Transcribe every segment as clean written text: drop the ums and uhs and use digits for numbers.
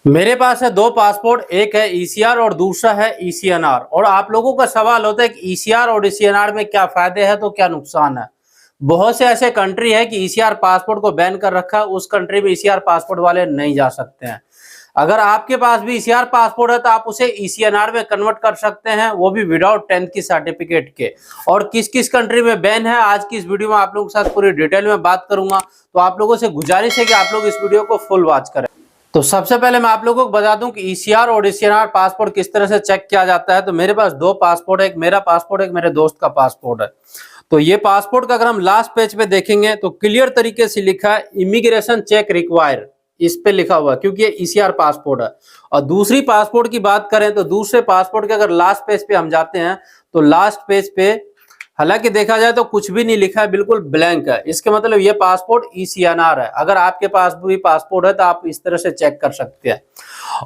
मेरे पास है दो पासपोर्ट, एक है ईसीआर और दूसरा है ईसीएनआर। और आप लोगों का सवाल होता है कि ईसीआर और ईसीएनआर में क्या फायदे हैं तो क्या नुकसान है। बहुत से ऐसे कंट्री है कि ईसीआर पासपोर्ट को बैन कर रखा है, उस कंट्री में ईसीआर पासपोर्ट वाले नहीं जा सकते हैं। अगर आपके पास भी ईसीआर पासपोर्ट है तो आप उसे ईसीएनआर में कन्वर्ट कर सकते हैं, वो भी विदाउट 10th की सर्टिफिकेट के। और किस किस कंट्री में बैन है आज की इस वीडियो में आप लोगों के साथ पूरी डिटेल में बात करूंगा। तो आप लोगों से गुजारिश है कि आप लोग इस वीडियो को फुल वॉच करें। तो सबसे पहले मैं आप लोगों को बता दूं कि ईसीआर और ईसीएनआर पासपोर्ट किस तरह से चेक किया जाता है। तो मेरे पास दो पासपोर्ट है, एक मेरा पासपोर्ट है, एक मेरे दोस्त का पासपोर्ट है। तो ये पासपोर्ट का अगर हम लास्ट पेज पे देखेंगे तो क्लियर तरीके से लिखा है इमिग्रेशन चेक रिक्वायर, इस पे लिखा हुआ है क्योंकि ये ईसीआर पासपोर्ट है। और दूसरी पासपोर्ट की बात करें तो दूसरे पासपोर्ट के अगर लास्ट पेज पे हम जाते हैं तो लास्ट पेज पे हालांकि देखा जाए तो कुछ भी नहीं लिखा है, बिल्कुल ब्लैंक है। इसके मतलब ये पासपोर्ट ईसीएनआर है। अगर आपके पास भी पासपोर्ट है तो आप इस तरह से चेक कर सकते हैं।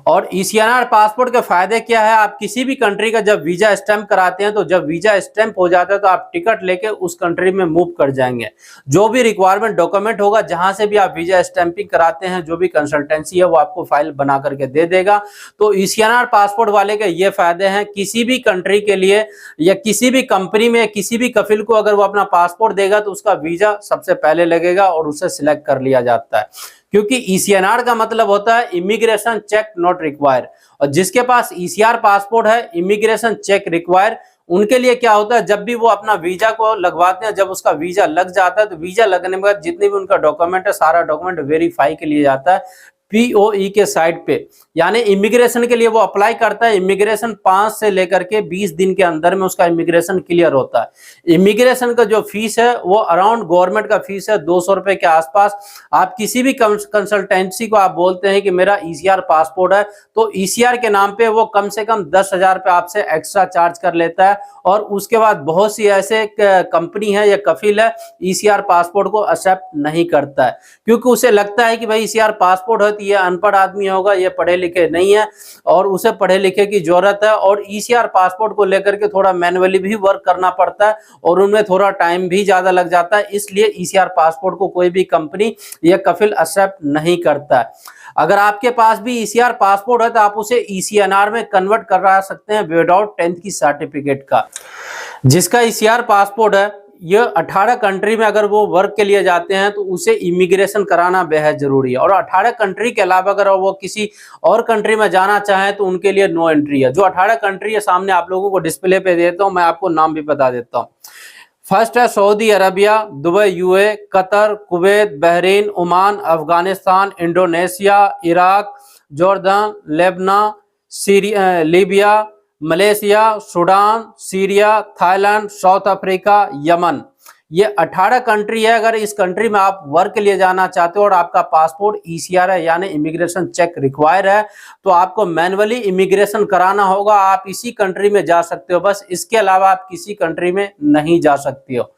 और ईसीएनआर पासपोर्ट के फायदे क्या है, आप किसी भी कंट्री का जब वीजा स्टैंप कराते हैं तो जब वीजा स्टैंप हो जाता है तो आप टिकट लेके उस कंट्री में मूव कर जाएंगे। जो भी रिक्वायरमेंट डॉक्यूमेंट होगा, जहां से भी आप वीजा स्टैंपिंग कराते हैं, जो भी कंसल्टेंसी है वो आपको फाइल बना करके दे देगा। तो ईसीएनआर पासपोर्ट वाले के ये फायदे हैं, किसी भी कंट्री के लिए या किसी भी कंपनी में किसी भी कफिल को अगर वो अपना पासपोर्ट देगा तो उसका वीजा सबसे पहले लगेगा और उसे सिलेक्ट कर लिया जाता है। क्योंकि ईसीएनआर का मतलब होता है इमिग्रेशन चेक नॉट रिक्वायर, और जिसके पास ईसीआर पासपोर्ट है इमिग्रेशन चेक रिक्वायर, उनके लिए क्या होता है, जब भी वो अपना वीजा को लगवाते हैं, जब उसका वीजा लग जाता है तो वीजा लगने के बाद जितने भी उनका डॉक्यूमेंट है सारा डॉक्यूमेंट वेरीफाई के लिए जाता है पीओई के साइट पे। यानी इमिग्रेशन के लिए वो अप्लाई करता है, इमिग्रेशन 5 से लेकर के 20 दिन के अंदर में उसका इमिग्रेशन क्लियर होता है। इमिग्रेशन का जो फीस है वो अराउंड गवर्नमेंट का फीस है 200 रुपए के आसपास। आप किसी भी कंसल्टेंसी को आप बोलते हैं कि मेरा ईसीआर पासपोर्ट है तो ईसीआर के नाम पे वो कम से कम 10,000 रुपए आपसे एक्स्ट्रा चार्ज कर लेता है। और उसके बाद बहुत सी ऐसे कंपनी है या कफिल है ईसीआर पासपोर्ट को एक्सेप्ट नहीं करता है, क्योंकि उसे लगता है कि भाई ईसीआर पासपोर्ट है तो ये अनपढ़ आदमी होगा, ये पढ़े लिखे नहीं है और उसे पढ़े लिखे की जरूरत है। और ईसीआर पासपोर्ट को लेकर के थोड़ा मैनुअली भी वर्क करना पड़ता है और उनमें थोड़ा टाइम भी ज्यादा लग जाता है, इसलिए ईसीआर पासपोर्ट को कोई भी कंपनी या कफिल एक्सेप्ट नहीं करता है। अगर आपके पास भी ईसीआर पासपोर्ट है तो आप उसे ईसीएनआर में कन्वर्ट करा सकते हैं विदाउट 10th की सर्टिफिकेट का। जिसका ईसीआर पासपोर्ट है ये 18 कंट्री में अगर वो वर्क के लिए जाते हैं तो उसे इमिग्रेशन कराना बेहद जरूरी है। और 18 कंट्री के अलावा अगर वो किसी और कंट्री में जाना चाहें तो उनके लिए नो एंट्री है। जो 18 कंट्री है सामने आप लोगों को डिस्प्ले पे देता हूं, मैं आपको नाम भी बता देता हूं। फर्स्ट है Saudi Arabia, Dubai, UAE, Qatar, Kuwait, Bahrain, Oman, Afghanistan, Indonesia, Iraq, Jordan, Lebanon, Libya, Malaysia, Sudan, Syria, Thailand, South Africa, Yemen. ये 18 कंट्री है। अगर इस कंट्री में आप वर्क के लिए जाना चाहते हो और आपका पासपोर्ट ईसीआर है यानी इमिग्रेशन चेक रिक्वायर है तो आपको मैनुअली इमिग्रेशन कराना होगा। आप इसी कंट्री में जा सकते हो, बस इसके अलावा आप किसी कंट्री में नहीं जा सकते हो।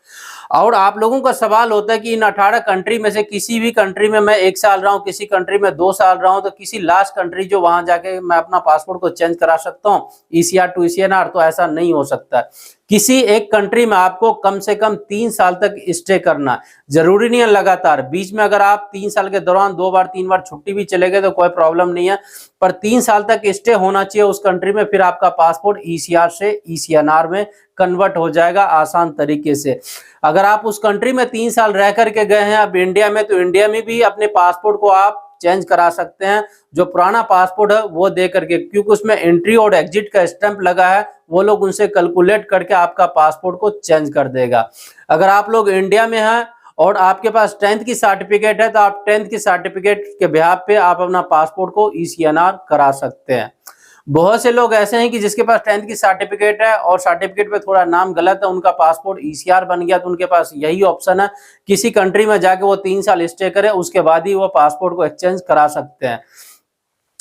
और आप लोगों का सवाल होता है कि इन 18 कंट्री में से किसी भी कंट्री में मैं 1 साल रहा हूं, किसी कंट्री में 2 साल रहा हूं, तो किसी लास्ट कंट्री जो वहां जाके मैं अपना पासपोर्ट को चेंज करा सकता हूं ईसीआर टू ईसीएनआर, तो ऐसा नहीं हो सकता। किसी एक कंट्री में आपको कम से कम 3 साल तक स्टे करना, जरूरी नहीं है लगातार। बीच में अगर आप 3 साल के दौरान 2 बार 3 बार छुट्टी भी चले गए तो कोई प्रॉब्लम नहीं है, पर 3 साल तक स्टे होना चाहिए उस कंट्री में, फिर आपका पासपोर्ट ईसीआर से ईसीएनआर में कन्वर्ट हो जाएगा आसान तरीके से। अगर आप उस कंट्री में 3 साल रह करके गए हैं अब इंडिया में, तो इंडिया में भी अपने पासपोर्ट को आप चेंज करा सकते हैं, जो पुराना पासपोर्ट है वो दे करके, क्योंकि उसमें एंट्री और एग्जिट का स्टैंप लगा है, वो लोग उनसे कैलकुलेट करके आपका पासपोर्ट को चेंज कर देगा। अगर आप लोग इंडिया में हैं और आपके पास 10th की सर्टिफिकेट है तो आप 10th की सर्टिफिकेट के बिहाफ पे आप अपना पासपोर्ट को ईसीएनआर करा सकते हैं। बहुत से लोग ऐसे हैं कि जिसके पास 10th की सर्टिफिकेट है और सर्टिफिकेट पे थोड़ा नाम गलत है, उनका पासपोर्ट ईसीआर बन गया, तो उनके पास यही ऑप्शन है किसी कंट्री में जाके वो 3 साल स्टे करे, उसके बाद ही वो पासपोर्ट को एक्सचेंज करा सकते हैं।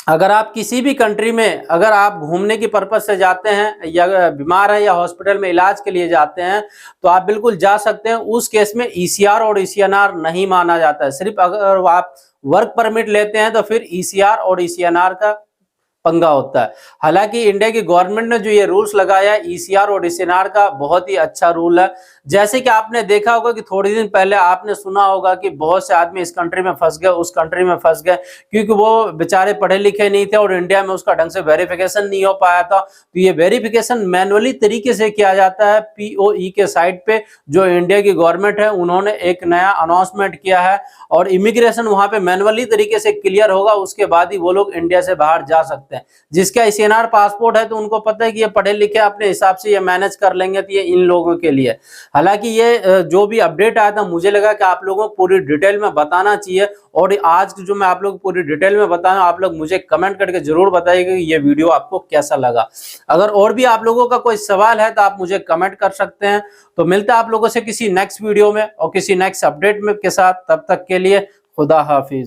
अगर आप किसी भी कंट्री में अगर आप घूमने की पर्पज से जाते हैं या बीमार है या हॉस्पिटल में इलाज के लिए जाते हैं तो आप बिल्कुल जा सकते हैं। उस केस में ईसीआर और ईसीएनआर नहीं माना जाता है। सिर्फ अगर आप वर्क परमिट लेते हैं तो फिर ईसीआर और ईसीएनआर का पंगा होता है। हालांकि इंडिया की गवर्नमेंट ने जो ये रूल्स लगाया है ईसीआर और ईसीएनआर का, बहुत ही अच्छा रूल है। जैसे कि आपने देखा होगा कि थोड़े दिन पहले आपने सुना होगा कि बहुत से आदमी इस कंट्री में फंस गए, उस कंट्री में फंस गए, क्योंकि वो बेचारे पढ़े लिखे नहीं थे और इंडिया में उसका ढंग से वेरिफिकेशन नहीं हो पाया था। तो ये वेरिफिकेशन मैनुअली तरीके से किया जाता है पीओई के साइट पे, जो इंडिया की गवर्नमेंट है उन्होंने एक नया अनाउंसमेंट किया है, और इमिग्रेशन वहां पे मैनुअली तरीके से क्लियर होगा, उसके बाद ही वो लोग इंडिया से बाहर जा सकते हैं। जिसका ईसीएनआर पासपोर्ट है तो उनको पता है कि ये पढ़े लिखे अपने हिसाब से ये मैनेज कर लेंगे, तो ये इन लोगों के लिए। हालांकि ये जो भी अपडेट आया था, मुझे लगा कि आप लोगों को पूरी डिटेल में बताना चाहिए, और आज जो मैं आप लोग पूरी डिटेल में बताऊं, आप लोग मुझे कमेंट करके जरूर बताइएगा कि ये वीडियो आपको कैसा लगा। अगर और भी आप लोगों का कोई सवाल है तो आप मुझे कमेंट कर सकते हैं। तो मिलते हैं आप लोगों से किसी नेक्स्ट वीडियो में और किसी नेक्स्ट अपडेट में के साथ, तब तक के लिए खुदा हाफिज।